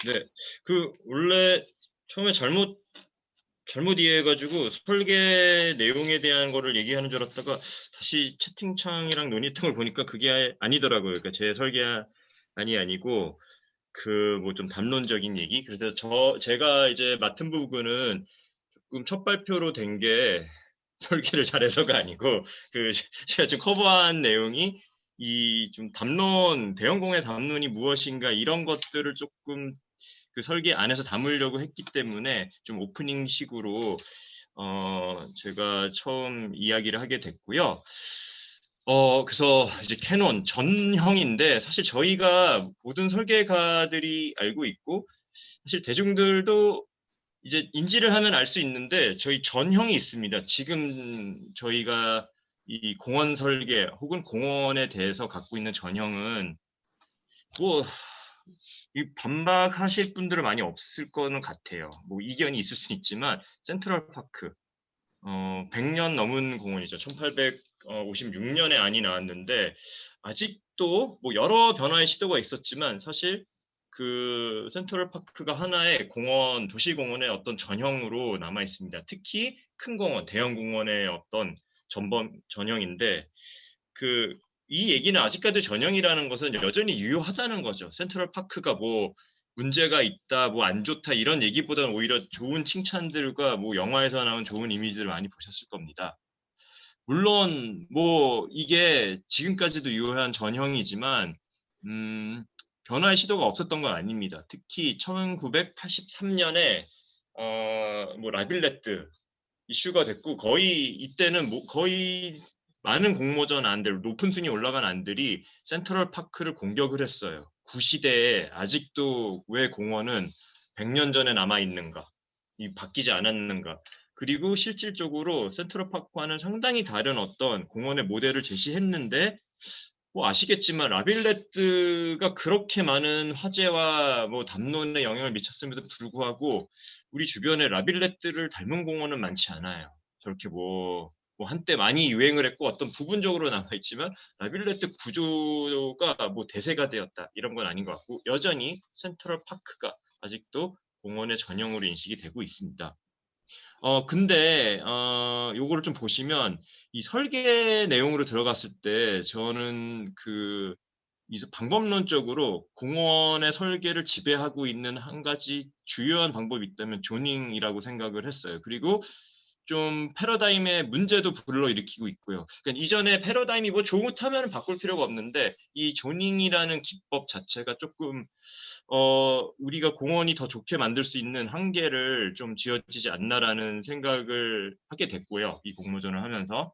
네. 원래 처음에 잘못 이해해가지고 설계 내용에 대한 거를 얘기하는 줄 알았다가 다시 채팅창이랑 논의통을 보니까 그게 아니더라고요. 그러니까 제 설계안이 아니고 뭐 좀 담론적인 얘기. 그래서 제가 이제 맡은 부분은 조금 첫 발표로 된 게 설계를 잘해서가 아니고 제가 지금 커버한 내용이 이 좀 대형공의 담론이 무엇인가 이런 것들을 조금 설계 안에서 담으려고 했기 때문에 좀 오프닝식으로 제가 처음 이야기를 하게 됐고요. 그래서 이제 캐논 전형인데 사실 저희가 모든 설계가들이 알고 있고 사실 대중들도 이제 인지를 하면 알 수 있는데 저희 전형이 있습니다. 지금 저희가 이 공원 설계 혹은 공원에 대해서 갖고 있는 전형은 뭐 이 반박하실 분들은 많이 없을 거는 같아요. 뭐 이견이 있을 수는 있지만 센트럴파크 100년 넘은 공원이죠. 1856년에 안이 나왔는데 아직도 뭐 여러 변화의 시도가 있었지만 사실 센트럴파크가 하나의 도시공원의 어떤 전형으로 남아 있습니다. 특히 큰 공원, 대형 공원의 어떤 전형인데 그 이 얘기는 아직까지 전형이라는 것은 여전히 유효하다는 거죠. 센트럴파크가 뭐 문제가 있다, 뭐 안 좋다 이런 얘기보다는 오히려 좋은 칭찬들과 뭐 영화에서 나온 좋은 이미지들을 많이 보셨을 겁니다. 물론 뭐 이게 지금까지도 유효한 전형이지만 음, 변화의 시도가 없었던 건 아닙니다. 특히 1983년에 뭐 라빌레트 이슈가 됐고 거의 이때는 뭐 거의 많은 공모전 안들, 높은 순위 올라간 안들이 센트럴 파크를 공격을 했어요. 구시대에 아직도 왜 공원은 100년 전에 남아 있는가? 이 바뀌지 않았는가? 그리고 실질적으로 센트럴 파크와는 상당히 다른 어떤 공원의 모델을 제시했는데 뭐 아시겠지만 라빌레트가 그렇게 많은 화제와 뭐 담론에 영향을 미쳤음에도 불구하고 우리 주변에 라빌레트를 닮은 공원은 많지 않아요. 저렇게 뭐 한때 많이 유행을 했고 어떤 부분적으로 남아 있지만 라빌레트 구조가 뭐 대세가 되었다 이런 건 아닌 것 같고 여전히 센트럴 파크가 아직도 공원의 전형으로 인식이 되고 있습니다. 근데 요거를 좀 보시면 이 설계 내용으로 들어갔을 때 저는 이 방법론적으로 공원의 설계를 지배하고 있는 한 가지 주요한 방법이 있다면 조닝이라고 생각을 했어요. 그리고 좀 패러다임의 문제도 불러일으키고 있고요. 그러니까 이전에 패러다임이 뭐 좋다면 바꿀 필요가 없는데 이 조닝이라는 기법 자체가 조금 우리가 공원이 더 좋게 만들 수 있는 한계를 좀 지어지지 않나라는 생각을 하게 됐고요. 이 공모전을 하면서.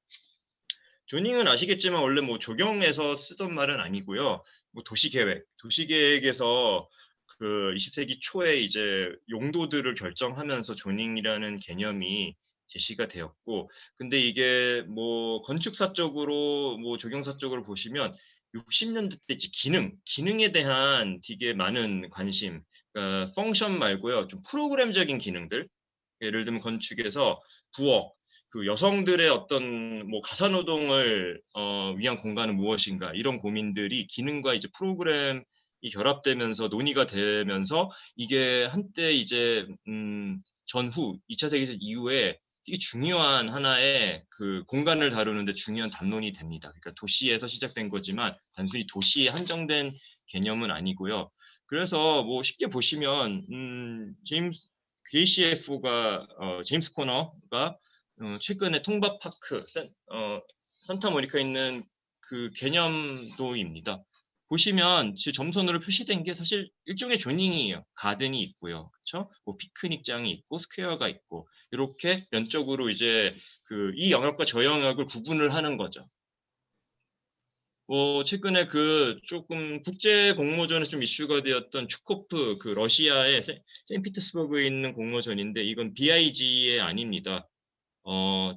조닝은 아시겠지만 원래 뭐 조경에서 쓰던 말은 아니고요. 뭐 도시계획에서 20세기 초에 이제 용도들을 결정하면서 조닝이라는 개념이 제시가 되었고, 근데 이게 뭐 건축사 쪽으로 뭐 조경사 쪽으로 보시면 60년대 때 이제 기능에 대한 되게 많은 관심, 그러니까 펑션 말고요, 좀 프로그램적인 기능들, 예를 들면 건축에서 부엌, 여성들의 어떤 뭐 가사노동을 위한 공간은 무엇인가 이런 고민들이 기능과 이제 프로그램이 결합되면서 논의가 되면서 이게 한때 이제 전후 2차 세계대전 이후에 되게 중요한 하나의 공간을 다루는데 중요한 담론이 됩니다. 그러니까 도시에서 시작된 거지만 단순히 도시에 한정된 개념은 아니고요. 그래서 뭐 쉽게 보시면 제임스 코너가 최근에 통밥파크 산타모니카에 있는 그 개념도입니다. 보시면 제 점선으로 표시된 게 사실 일종의 조닝이에요. 가든이 있고요. 그렇죠? 뭐 피크닉장이 있고 스퀘어가 있고 이렇게 면적으로 이제 이 영역과 저 영역을 구분을 하는 거죠. 최근에 조금 국제 공모전에 좀 이슈가 되었던 추코프 러시아의 세인피터스버그에 있는 공모전인데 이건 BIG의 아닙니다.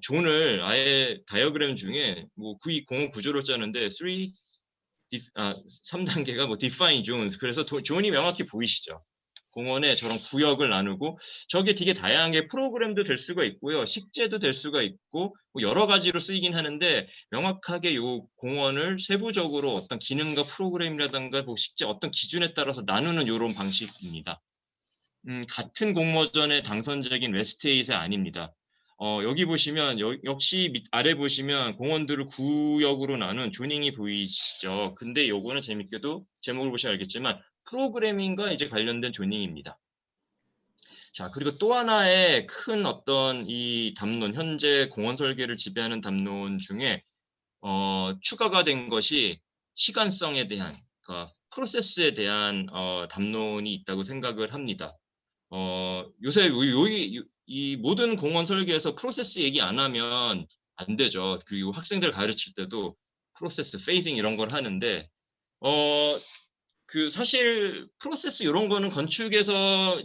존을 아예 다이어그램 중에 이 공원 구조를 짜는데 3단계가 뭐 define zones. 그래서 존이 명확히 보이시죠? 공원에 저런 구역을 나누고 저게 되게 다양한 게 프로그램도 될 수가 있고요. 식재도 될 수가 있고 뭐 여러 가지로 쓰이긴 하는데 명확하게 요 공원을 세부적으로 어떤 기능과 프로그램이라든가 뭐 식재 어떤 기준에 따라서 나누는 요런 방식입니다. 같은 공모전의 당선작인 웨스트에잇이 아닙니다. 여기 보시면 역시 아래 보시면 공원들을 구역으로 나눈 조닝이 보이시죠? 근데 요거는 재밌게도 제목을 보시면 알겠지만 프로그래밍과 이제 관련된 조닝입니다. 자, 그리고 또 하나의 큰 어떤 이 담론, 현재 공원 설계를 지배하는 담론 중에 추가가 된 것이 시간성에 대한, 그러니까 프로세스에 대한 담론이 있다고 생각을 합니다. 요새 이 모든 공원 설계에서 프로세스 얘기 안 하면 안 되죠. 그리고 학생들 가르칠 때도 프로세스, 페이징 이런 걸 하는데 그 사실 프로세스 이런 거는 건축에서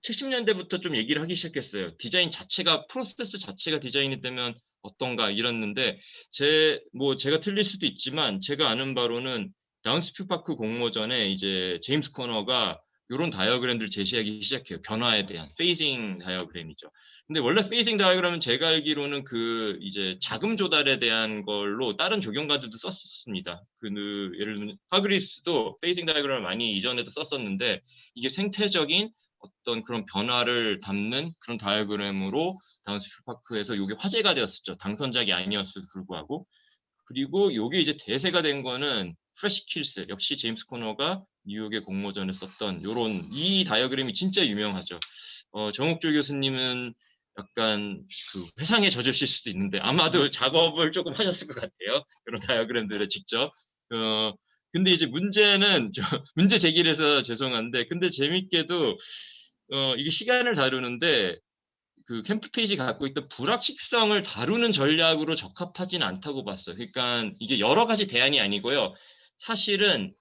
70년대부터 좀 얘기를 하기 시작했어요. 디자인 자체가 프로세스 자체가 디자인이 되면 어떤가 이랬는데 제가 틀릴 수도 있지만 제가 아는 바로는 다운스퓨 파크 공모전에 이제 제임스 코너가 요런 다이어그램들을 제시하기 시작해요. 변화에 대한 페이징 다이어그램이죠. 근데 원래 페이징 다이어그램은 제가 알기로는 그 이제 자금 조달에 대한 걸로 다른 조경가들도 썼습니다. 예를 들면 하그리스도 페이징 다이어그램을 많이 이전에도 썼었는데 이게 생태적인 어떤 그런 변화를 담는 그런 다이어그램으로 다운스필 파크에서 이게 화제가 되었었죠. 당선작이 아니었음에도 불구하고. 그리고 이게 이제 대세가 된 거는 프레시 킬스, 역시 제임스 코너가 뉴욕의 공모전에 썼던 요런 이 다이어그램이 진짜 유명하죠. 정욱주 교수님은 약간 그 회상에 젖으실 수도 있는데 아마도 작업을 조금 하셨을 것 같아요. 그런 다이어그램들을 직접. 근데 이제 문제는 문제 제기를 해서 죄송한데 근데 재밌게도 이게 시간을 다루는데 그 캠프 페이지 갖고 있던 불확실성을 다루는 전략으로 적합하진 않다고 봤어요. 그러니까 이게 여러 가지 대안이 아니고요. 사실은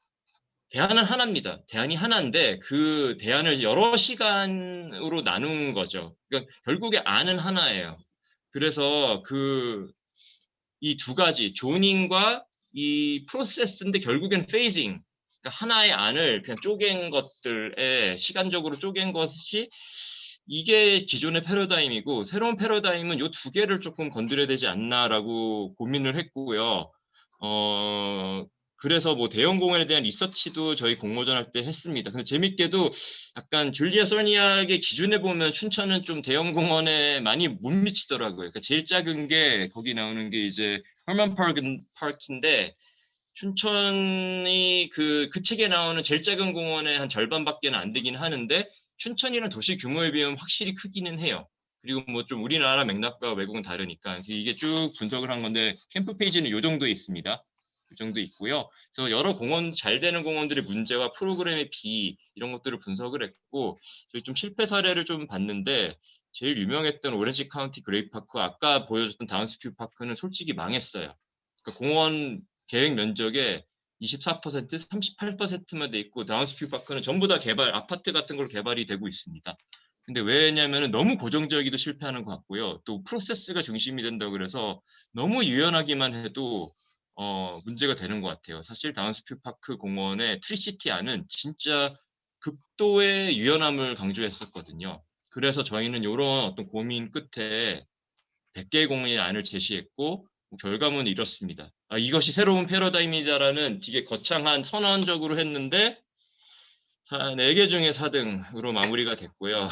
대안은 하나입니다. 대안이 하나인데 그 대안을 여러 시간으로 나눈 거죠. 그러니까 결국에 안은 하나예요. 그래서 이 두 가지 조닝과 이 프로세스인데 결국엔 페이징. 그러니까 하나의 안을 그냥 쪼갠 것들에 시간적으로 쪼갠 것이 이게 기존의 패러다임이고 새로운 패러다임은 요 두 개를 조금 건드려야 되지 않나라고 고민을 했고요. 그래서 뭐 대형 공원에 대한 리서치도 저희 공모전 할 때 했습니다. 근데 재밌게도 약간 줄리아 솔니악의 기준에 보면 춘천은 좀 대형 공원에 많이 못 미치더라고요. 그러니까 제일 작은 게 거기 나오는 게 이제 헐먼 파크인데 춘천이 그 책에 나오는 제일 작은 공원의 한 절반밖에는 안 되긴 하는데 춘천이랑 도시 규모에 비하면 확실히 크기는 해요. 그리고 뭐 좀 우리나라 맥락과 외국은 다르니까 이게 쭉 분석을 한 건데 캠프 페이지는 요 정도에 있습니다. 이 정도 있고요. 그래서 여러 공원 잘 되는 공원들의 문제와 프로그램의 비 이런 것들을 분석을 했고 저희 좀 실패 사례를 좀 봤는데 제일 유명했던 오렌지 카운티 그레이 파크 아까 보여줬던 다운스퓨 파크는 솔직히 망했어요. 그러니까 공원 계획 면적의 24%, 38%만 돼 있고 다운스퓨 파크는 전부 다 아파트 같은 걸로 개발이 되고 있습니다. 근데 왜냐면은 너무 고정적이도 실패하는 것 같고요. 또 프로세스가 중심이 된다고 그래서 너무 유연하기만 해도 문제가 되는 것 같아요. 사실 다운스퓨 파크 공원의 트리시티 안은 진짜 극도의 유연함을 강조했었거든요. 그래서 저희는 이런 어떤 고민 끝에 100개의 공원의 안을 제시했고 결과물은 이렇습니다. 이것이 새로운 패러다임이다라는 되게 거창한 선언적으로 했는데 4개 중에 4등으로 마무리가 됐고요.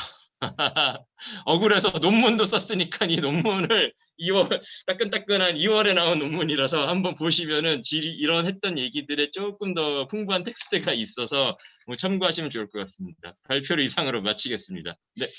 억울해서 논문도 썼으니까 이 논문을 2월 따끈따끈한 2월에 나온 논문이라서 한번 보시면은 이런 했던 얘기들에 조금 더 풍부한 텍스트가 있어서 뭐 참고하시면 좋을 것 같습니다. 발표를 이상으로 마치겠습니다. 네.